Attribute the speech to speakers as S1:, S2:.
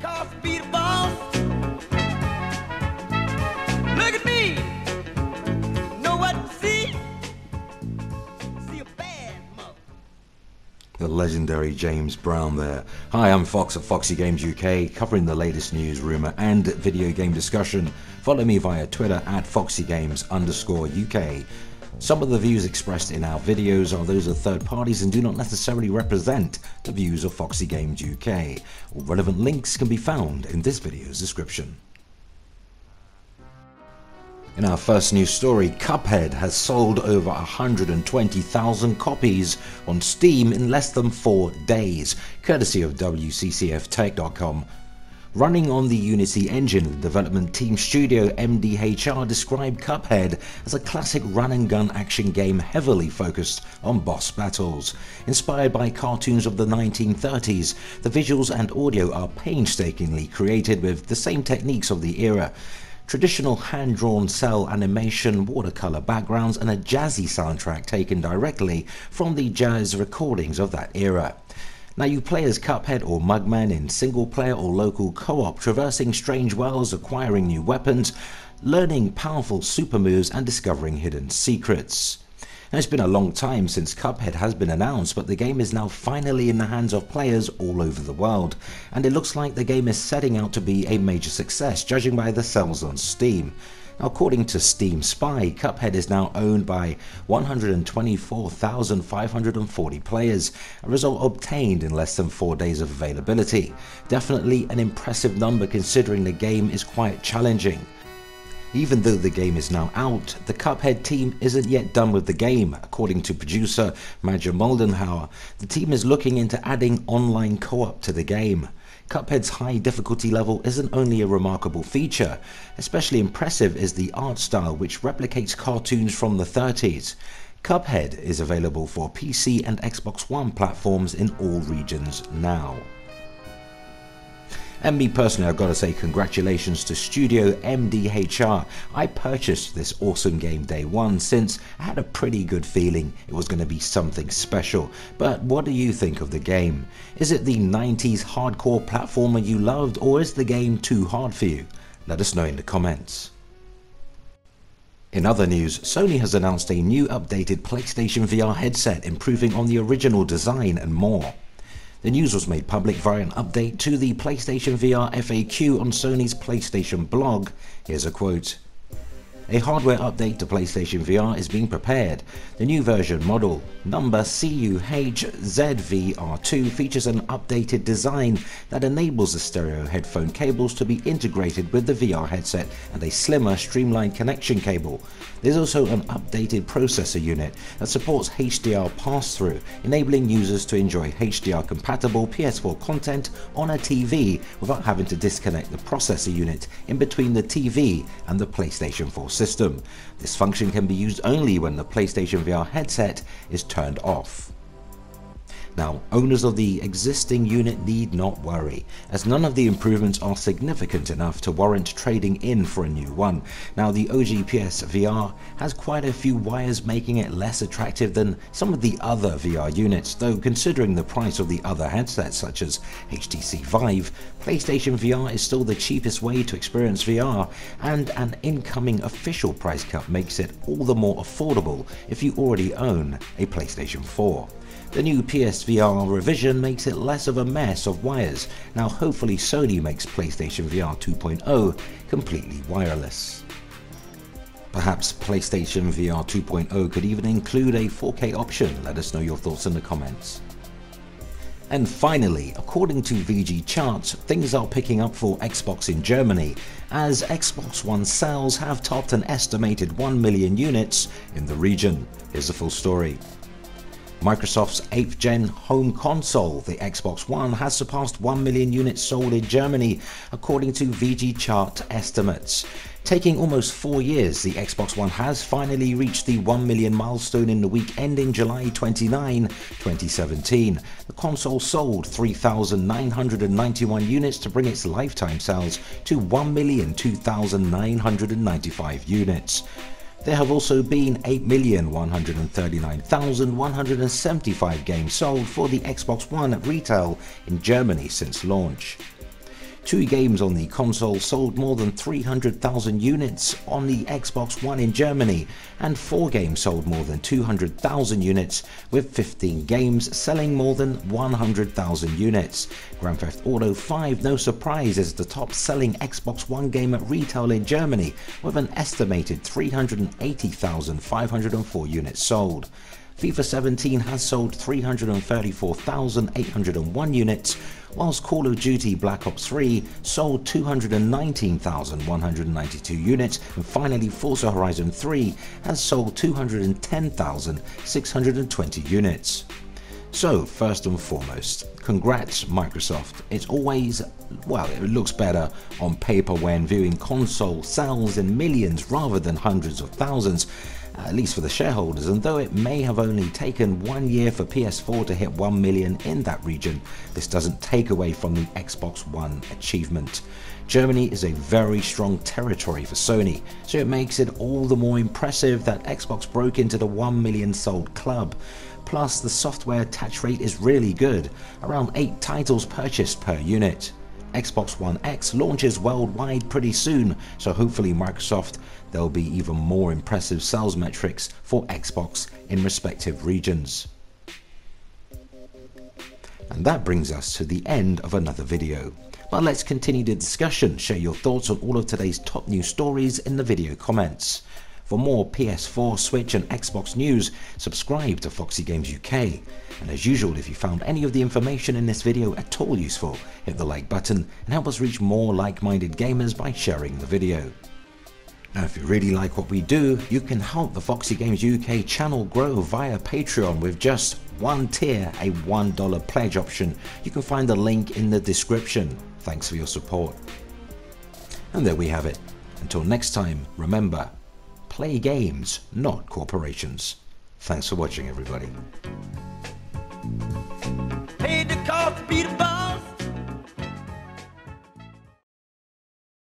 S1: Cause be the boss. Look at me. Know what to see? See a bad mother.
S2: The legendary James Brown there. Hi, I'm Fox at Foxy Games UK, covering the latest news, rumour and video game discussion. Follow me via Twitter at FoxyGames_UK. Some of the views expressed in our videos are those of third parties and do not necessarily represent the views of Foxy Games UK. All relevant links can be found in this video's description. In our first news story, Cuphead has sold over 120,000 copies on Steam in less than 4 days, courtesy of WCCFtech.com. Running on the Unity engine, the development team studio MDHR described Cuphead as a classic run-and-gun action game heavily focused on boss battles. Inspired by cartoons of the 1930s, the visuals and audio are painstakingly created with the same techniques of the era. Traditional hand-drawn cell animation, watercolor backgrounds and a jazzy soundtrack taken directly from the jazz recordings of that era. Now you play as Cuphead or Mugman in single player or local co-op, traversing strange worlds, acquiring new weapons, learning powerful super moves and discovering hidden secrets. Now it's been a long time since Cuphead has been announced, but the game is now finally in the hands of players all over the world, and it looks like the game is setting out to be a major success, judging by the sales on Steam. Now, according to Steam Spy, Cuphead is now owned by 124,540 players, a result obtained in less than 4 days of availability. Definitely an impressive number considering the game is quite challenging. Even though the game is now out, the Cuphead team isn't yet done with the game. According to producer Madja Moldenhauer, the team is looking into adding online co-op to the game. Cuphead's high difficulty level isn't only a remarkable feature, especially impressive is the art style which replicates cartoons from the 30s. Cuphead is available for PC and Xbox One platforms in all regions now. And me personally, I've got to say congratulations to Studio MDHR. I purchased this awesome game day one since I had a pretty good feeling it was going to be something special. But what do you think of the game? Is it the 90s hardcore platformer you loved, or is the game too hard for you? Let us know in the comments. In other news, Sony has announced a new updated PlayStation VR headset, improving on the original design and more. The news was made public via an update to the PlayStation VR FAQ on Sony's PlayStation blog. Here's a quote. A hardware update to PlayStation VR is being prepared. The new version model number CUHZVR2 features an updated design that enables the stereo headphone cables to be integrated with the VR headset and a slimmer, streamlined connection cable. There's also an updated processor unit that supports HDR pass-through, enabling users to enjoy HDR-compatible PS4 content on a TV without having to disconnect the processor unit in between the TV and the PlayStation 4 system. This function can be used only when the PlayStation VR headset is turned off. Now, owners of the existing unit need not worry, as none of the improvements are significant enough to warrant trading in for a new one. Now, the OG PS VR has quite a few wires, making it less attractive than some of the other VR units, though considering the price of the other headsets such as HTC Vive, PlayStation VR is still the cheapest way to experience VR, and an incoming official price cut makes it all the more affordable if you already own a PlayStation 4. The new PSVR revision makes it less of a mess of wires. Now hopefully Sony makes PlayStation VR 2.0 completely wireless. Perhaps PlayStation VR 2.0 could even include a 4K option. Let us know your thoughts in the comments. And finally, according to VG Charts, things are picking up for Xbox in Germany, as Xbox One sales have topped an estimated 1 million units in the region. Here's the full story. Microsoft's 8th gen home console, the Xbox One, has surpassed 1 million units sold in Germany, according to VG Chart estimates. Taking almost 4 years, the Xbox One has finally reached the 1 million milestone in the week ending July 29, 2017. The console sold 3,991 units to bring its lifetime sales to 1,002,995 units. There have also been 8,139,175 games sold for the Xbox One at retail in Germany since launch. 2 games on the console sold more than 300,000 units on the Xbox One in Germany, and 4 games sold more than 200,000 units, with 15 games selling more than 100,000 units. Grand Theft Auto 5, no surprise, is the top selling Xbox One game at retail in Germany, with an estimated 380,504 units sold. FIFA 17 has sold 334,801 units, whilst Call of Duty Black Ops 3 sold 219,192 units, and finally Forza Horizon 3 has sold 210,620 units. So first and foremost, congrats Microsoft. It's always, well, it looks better on paper when viewing console sales in millions rather than hundreds of thousands, at least for the shareholders, and though it may have only taken 1 year for PS4 to hit 1 million in that region, this doesn't take away from the Xbox One achievement. Germany is a very strong territory for Sony, so it makes it all the more impressive that Xbox broke into the 1 million sold club. Plus, the software attach rate is really good, around 8 titles purchased per unit. Xbox One X launches worldwide pretty soon, so hopefully Microsoft, there'll be even more impressive sales metrics for Xbox in respective regions. And that brings us to the end of another video. But let's continue the discussion. Share your thoughts on all of today's top news stories in the video comments. For more PS4, Switch and Xbox news, subscribe to FOXY Games UK. And as usual, if you found any of the information in this video at all useful, hit the like button and help us reach more like-minded gamers by sharing the video. Now if you really like what we do, you can help the FOXY Games UK channel grow via Patreon with just one tier, a $1 pledge option. You can find the link in the description. Thanks for your support. And there we have it. Until next time, remember, play games, not corporations. Thanks for watching, everybody.
S1: Paid the cost to beat a bum.